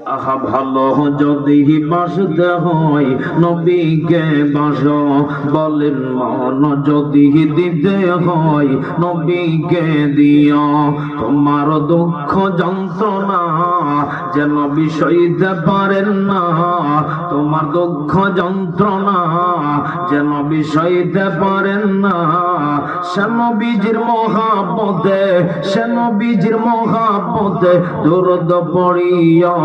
আহা ভালো যদি বাসতে হয় নবীকে বাস, বলেন মন যদি দিতে হয় নবীকে দিও। তোমার দুঃখ যন্ত্রণা যেন বিষয়তে পারেন না, তোমার দুঃখ যন্ত্রণা যেন বিষয়তে পারেন না। সে নবীজির মহাব্বতে, সে নবীজির মহাব্বতে দরুদ পড়িও।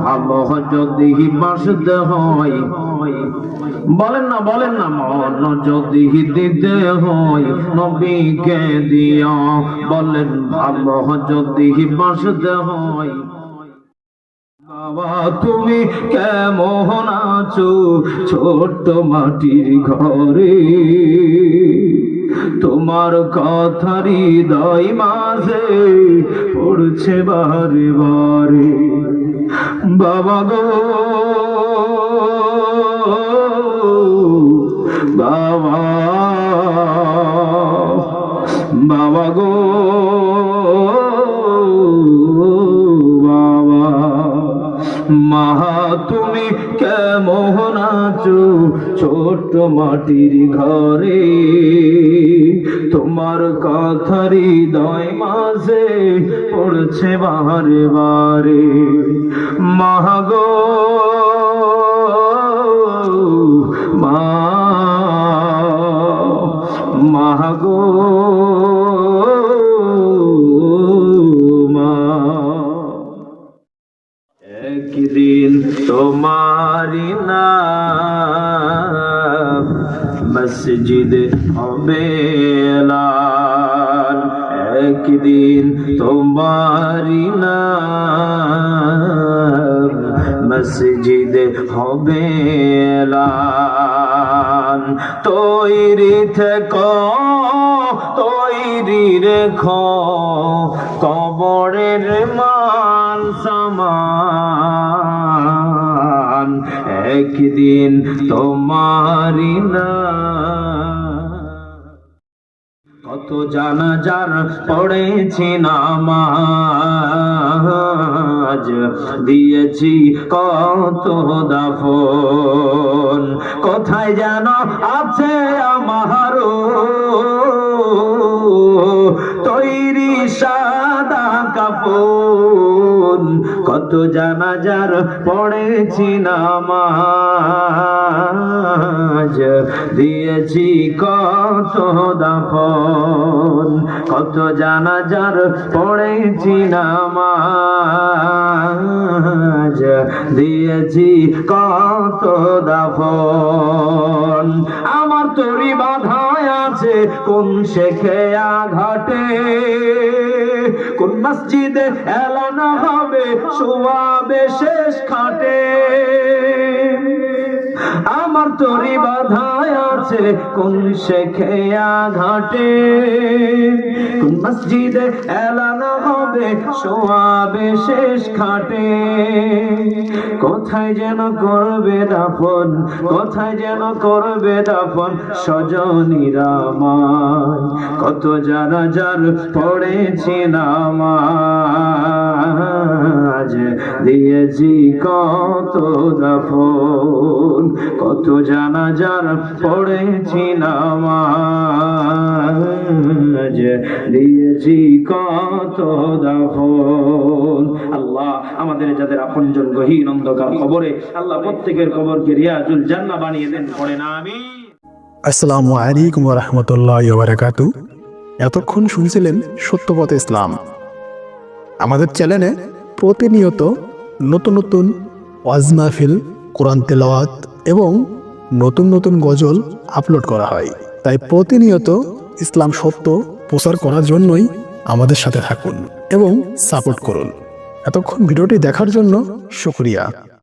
ভালো যদি বাসতে হয়, বলেন না বলেন না, মন যদি দিতে হয় নবীকে দিও। বলেন ভালো যদি বাসতে হয়। বাবা তুমি কেমন আছো ছোট্ট মাটির ঘরে, তোমার কথা হৃদয় মাঝে পড়ছে বারে বারে। বাবা গো বাবা, বাবা গো বাবা, মা তুমি কেমন আছো ছোট্ট মাটির ঘরে, তোমার কথা হৃদয় মাঝে পড়ছে বারে বারে। মা গো মা, মা গো মা। একদিন তোমারি নাম মসজিদ হবে এলান, একদিন তোমারি নাম মসজিদ হবে এলান। তৈরি থেকো তৈরি রেখো কবরের মান সামান, একদিন তোমারি না। কত জানাজার পড়েছি নামাজ, দিয়েছি কত দাফন, কোথায় যেন আছে আমারও তৈরি সাদা কাফন। কত জানাজার পড়েছি নামাজ, দিয়েছি কত দাফন, কত জানাজার পড়েছি নামাজ, দিয়েছি কত দাফন। আমার তরি বাধায় আছে কোন শেখে আঘাটে, কোন মসজিদে এলান হবে শোয়াবে শেষ খাটে। আমার তরি বাধায় আছে কোন শেখে আঘাটে, কোন মসজিদে এলান হবে শোয়াবে শেষ খাটে। কোথায় যেন করবে দাফন, কোথায় যেন করবে দাফন স্বজনীরা আমায়, কত জানাজার পড়েছি নামাজ, দিয়েছি কত দাফন, কত জানাজার পড়েছি নামাজ, দিয়েছি কত দাফন। আল্লাহ আমাদের যাদের আপনজন গহীন অন্ধকার কবরে, আল্লাহ প্রত্যেকের কবরকে রিয়াজুল জান্নাহ বানিয়ে দেন, পড়েন আমিন। আসসালামু আলাইকুম ওয়া রাহমাতুল্লাহি ওয়া বারাকাতুহু। এতক্ষণ শুনছিলেন সত্যপথ ইসলাম। আমাদের চ্যানেলে প্রতিনিয়ত নতুন নতুন ওয়াজ মাহফিল, কোরআন তেলাওয়াত এবং নতুন নতুন গজল আপলোড করা হয়। তাই প্রতিনিয়ত ইসলাম সত্য প্রচার করার জন্যই আমাদের সাথে থাকুন এবং সাপোর্ট করুন। এতক্ষণ ভিডিওটি দেখার জন্য শুকরিয়া।